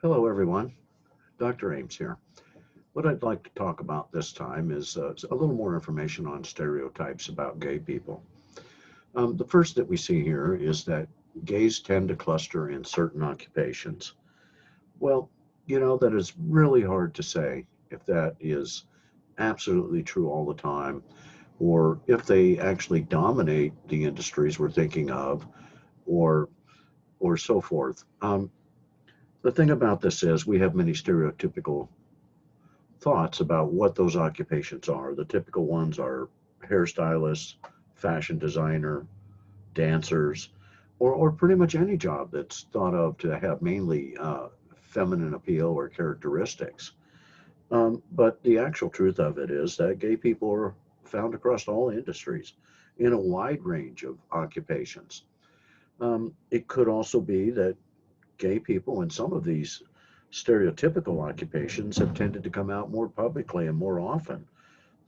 Hello, everyone. Dr. Ames here. What I'd like to talk about this time is a little more information on stereotypes about gay people. The first that we see here is that gays tend to cluster in certain occupations. Well, that is really hard to say if that is absolutely true all the time, or if they actually dominate the industries we're thinking of, or or so forth. The thing about this is we have many stereotypical thoughts about what those occupations are. The typical ones are hairstylists, fashion designer, dancers, or pretty much any job that's thought of to have mainly feminine appeal or characteristics. But the actual truth of it is that gay people are found across all industries in a wide range of occupations. It could also be that gay people in some of these stereotypical occupations have tended to come out more publicly and more often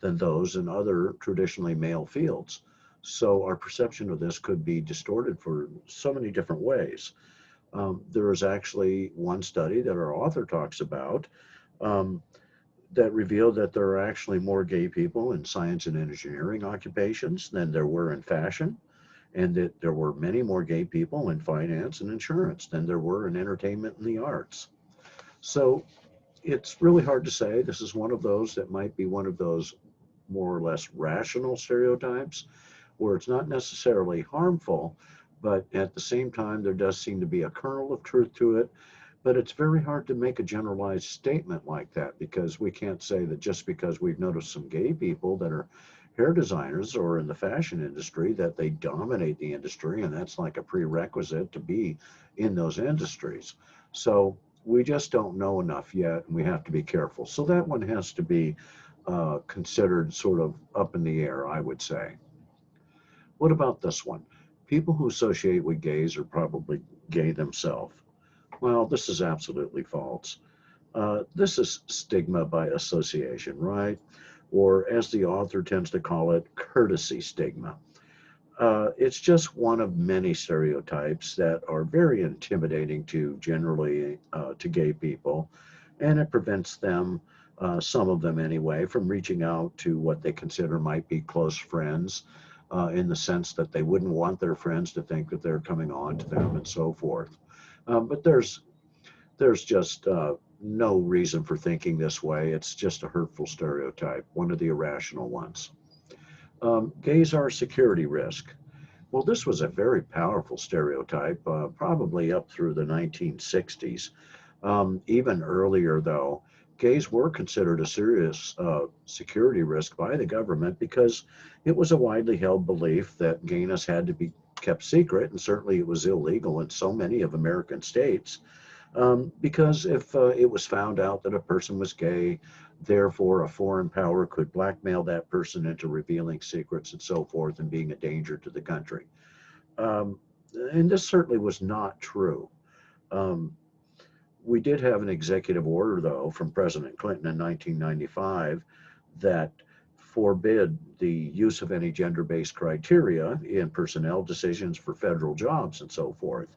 than those in other traditionally male fields. So our perception of this could be distorted for so many different ways. There is actually one study that our author talks about um, that revealed that there are actually more gay people in science and engineering occupations than there were in fashion, and that there were many more gay people in finance and insurance than there were in entertainment and the arts. So it's really hard to say. This is one of those that might be one of those more or less rational stereotypes where it's not necessarily harmful, but at the same time, there does seem to be a kernel of truth to it. But it's very hard to make a generalized statement like that because we can't say that just because we've noticed some gay people that are hair designers or in the fashion industry that they dominate the industry and that's like a prerequisite to be in those industries. So we just don't know enough yet and we have to be careful. So that one has to be considered sort of up in the air, I would say. What about this one? People who associate with gays are probably gay themselves. Well, this is absolutely false. This is stigma by association, right? Or as the author tends to call it, courtesy stigma. It's just one of many stereotypes that are very intimidating to generally to gay people, and it prevents them, some of them anyway, from reaching out to what they consider might be close friends, in the sense that they wouldn't want their friends to think that they're coming on to them and so forth. But there's just no reason for thinking this way. It's just a hurtful stereotype, one of the irrational ones. Gays are a security risk. Well, this was a very powerful stereotype, probably up through the 1960s. Even earlier, though, gays were considered a serious security risk by the government because it was a widely held belief that gayness had to be kept secret, and certainly it was illegal in so many of American states. Because if it was found out that a person was gay, therefore a foreign power could blackmail that person into revealing secrets and so forth and being a danger to the country. Um, and this certainly was not true. Um, we did have an executive order, though, from President Clinton in 1995 that forbid the use of any gender based criteria in personnel decisions for federal jobs and so forth.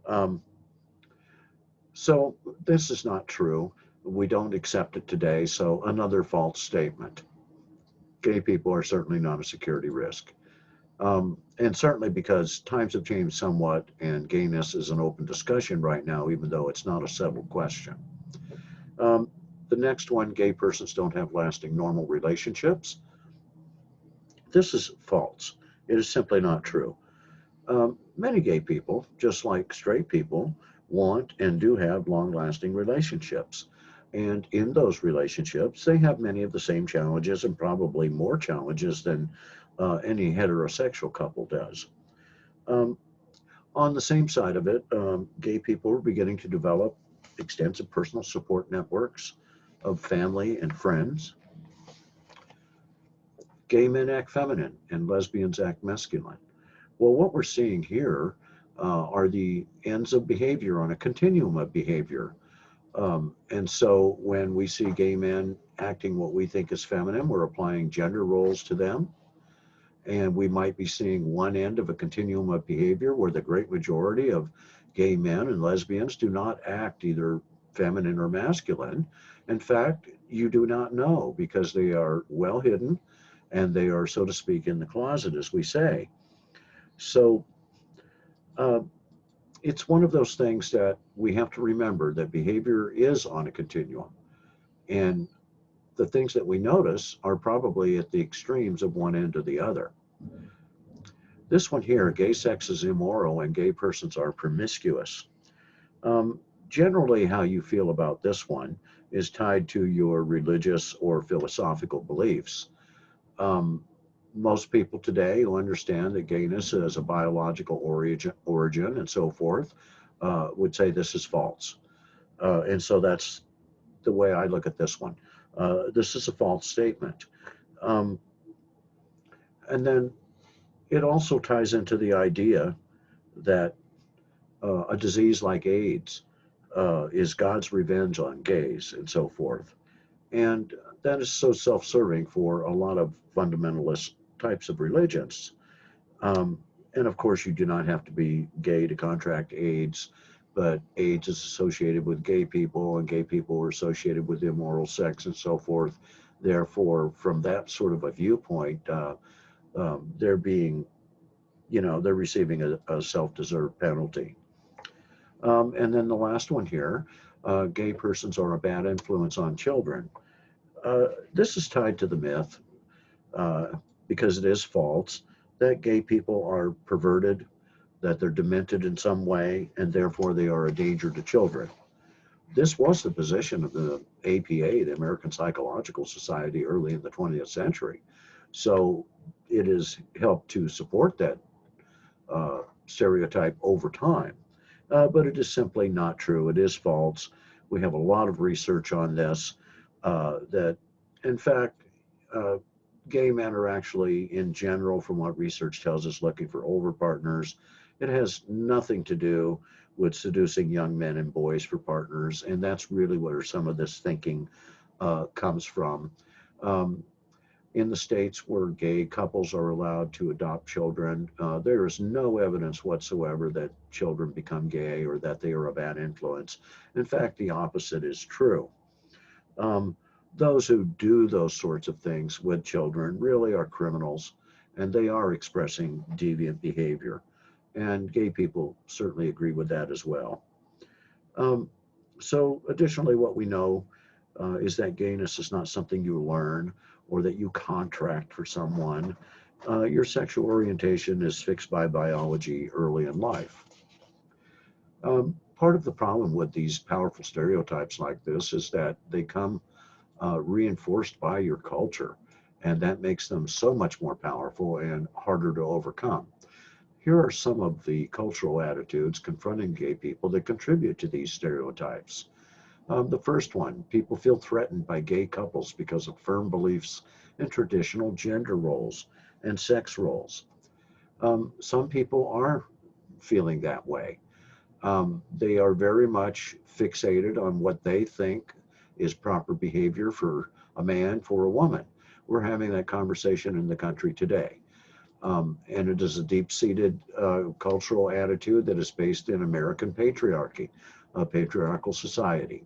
Um, So this is not true. We don't accept it today. So another false statement. Gay people are certainly not a security risk. And certainly because times have changed somewhat and gayness is an open discussion right now, even though it's not a settled question. Um, the next one, gay persons don't have lasting normal relationships. This is false. It is simply not true. Many gay people, just like straight people, want and do have long lasting relationships. And in those relationships, they have many of the same challenges and probably more challenges than any heterosexual couple does. Um, on the same side of it, gay people are beginning to develop extensive personal support networks of family and friends. Gay men act feminine and lesbians act masculine. Well, what we're seeing here are the ends of behavior on a continuum of behavior. And so when we see gay men acting what we think is feminine, we're applying gender roles to them. And we might be seeing one end of a continuum of behavior where the great majority of gay men and lesbians do not act either feminine or masculine. In fact, you do not know because they are well hidden and they are, so to speak, in the closet, as we say. So uh, it's one of those things that we have to remember that behavior is on a continuum. And the things that we notice are probably at the extremes of one end or the other. This one here, gay sex is immoral and gay persons are promiscuous. Um, Generally, how you feel about this one is tied to your religious or philosophical beliefs. Um, Most people today who understand that gayness is a biological origin and so forth would say this is false. And so that's the way I look at this one. This is a false statement. Um, and then it also ties into the idea that a disease like AIDS is God's revenge on gays and so forth. And that is so self serving for a lot of fundamentalist types of religions. Um, and of course, you do not have to be gay to contract AIDS, but AIDS is associated with gay people, and gay people are associated with immoral sex and so forth. Therefore, from that sort of a viewpoint, they're being, they're receiving a self deserved penalty. And then the last one here, gay persons are a bad influence on children. This is tied to the myth, uh, because it is false, that gay people are perverted, that they're demented in some way, and therefore they are a danger to children. This was the position of the APA, the American Psychological Society, early in the 20th century. So it has helped to support that stereotype over time. But it is simply not true. It is false. We have a lot of research on this that, in fact, uh, gay men are actually, in general, from what research tells us, looking for older partners. It has nothing to do with seducing young men and boys for partners, and that's really where some of this thinking comes from. Um, in the states where gay couples are allowed to adopt children, there is no evidence whatsoever that children become gay or that they are a bad influence. In fact, the opposite is true. Um, those who do those sorts of things with children really are criminals, and they are expressing deviant behavior. And gay people certainly agree with that as well. Um, so, additionally, what we know is that gayness is not something you learn or that you contract for someone. Your sexual orientation is fixed by biology early in life. Part of the problem with these powerful stereotypes like this is that they come reinforced by your culture, and that makes them so much more powerful and harder to overcome. Here are some of the cultural attitudes confronting gay people that contribute to these stereotypes. The first one, people feel threatened by gay couples because of firm beliefs in traditional gender roles and sex roles. Some people are feeling that way. They are very much fixated on what they think is proper behavior for a man, for a woman. We're having that conversation in the country today. And it is a deep-seated cultural attitude that is based in American patriarchy, a patriarchal society,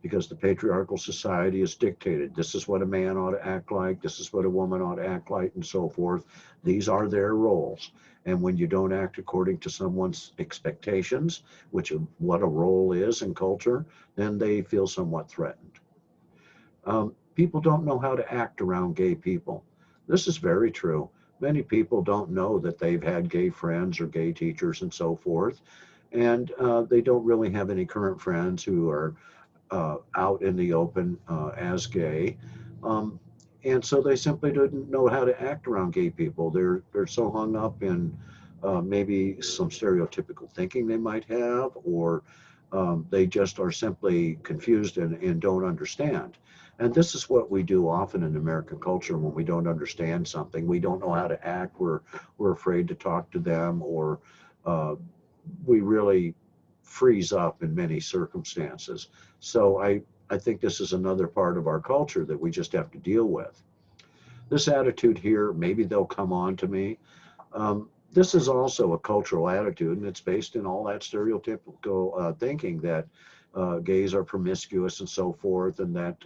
because the patriarchal society is dictated. This is what a man ought to act like. This is what a woman ought to act like, and so forth. These are their roles. And when you don't act according to someone's expectations, which of what a role is in culture, then they feel somewhat threatened. People don't know how to act around gay people. This is very true. Many people don't know that they've had gay friends or gay teachers and so forth, and they don't really have any current friends who are out in the open as gay. Um, and so they simply didn't know how to act around gay people. They're so hung up in maybe some stereotypical thinking they might have, or they just are simply confused and don't understand. And this is what we do often in American culture when we don't understand something. We don't know how to act. We're afraid to talk to them, or we really freeze up in many circumstances. So I think this is another part of our culture that we just have to deal with. This attitude here, maybe they'll come on to me. This is also a cultural attitude, and it's based in all that stereotypical thinking that gays are promiscuous and so forth, and that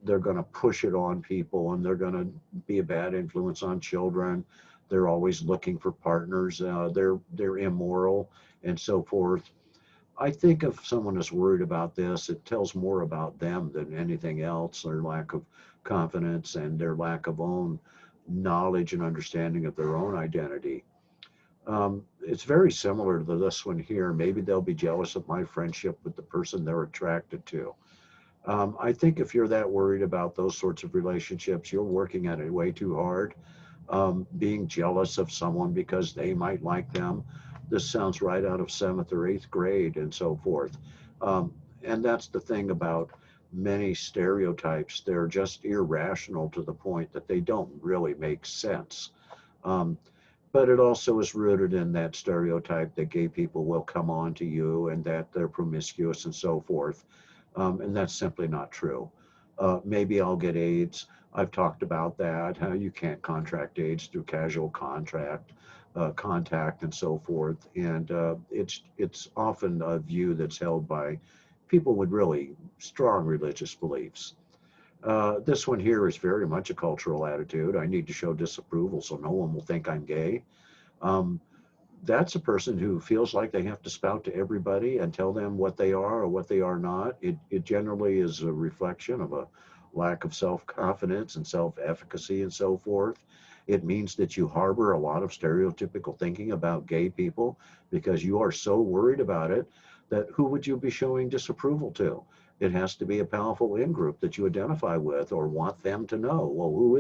they're going to push it on people, and they're going to be a bad influence on children. They're always looking for partners. They're immoral and so forth. I think if someone is worried about this, it tells more about them than anything else, their lack of confidence and their lack of own knowledge and understanding of their own identity. It's very similar to this one here. Maybe they'll be jealous of my friendship with the person they're attracted to. I think if you're that worried about those sorts of relationships, you're working at it way too hard. Being jealous of someone because they might like them. This sounds right out of seventh or eighth grade and so forth. Um, and that's the thing about many stereotypes. They're just irrational to the point that they don't really make sense. Um, but it also is rooted in that stereotype that gay people will come on to you and that they're promiscuous and so forth. And that's simply not true. Maybe I'll get AIDS. I've talked about that, how you can't contract AIDS through casual contact and so forth. And it's often a view that's held by people with really strong religious beliefs. This one here is very much a cultural attitude. I need to show disapproval so no one will think I'm gay. Um, that's a person who feels like they have to spout to everybody and tell them what they are or what they are not. It generally is a reflection of a lack of self-confidence and self-efficacy and so forth. It means that you harbor a lot of stereotypical thinking about gay people because you are so worried about it that who would you be showing disapproval to? It has to be a powerful in-group that you identify with or want them to know. Well, who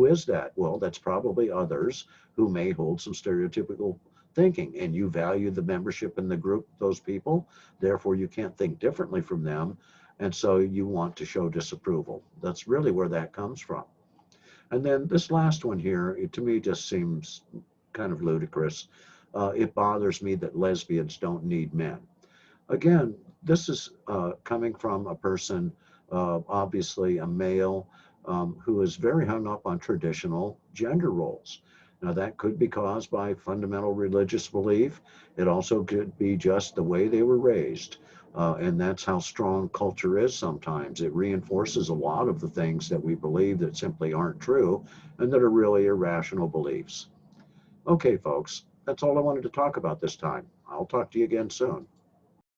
is that? Well, that's probably others who may hold some stereotypical thinking, and you value the membership in the group, those people, therefore you can't think differently from them, and so you want to show disapproval. That's really where that comes from. And then this last one here, to me just seems kind of ludicrous. It bothers me that lesbians don't need men. Again, this is coming from a person, obviously a male, who is very hung up on traditional gender roles. Now, that could be caused by fundamental religious belief. It also could be just the way they were raised. And that's how strong culture is sometimes. It reinforces a lot of the things that we believe that simply aren't true and that are really irrational beliefs. Okay, folks, that's all I wanted to talk about this time. I'll talk to you again soon.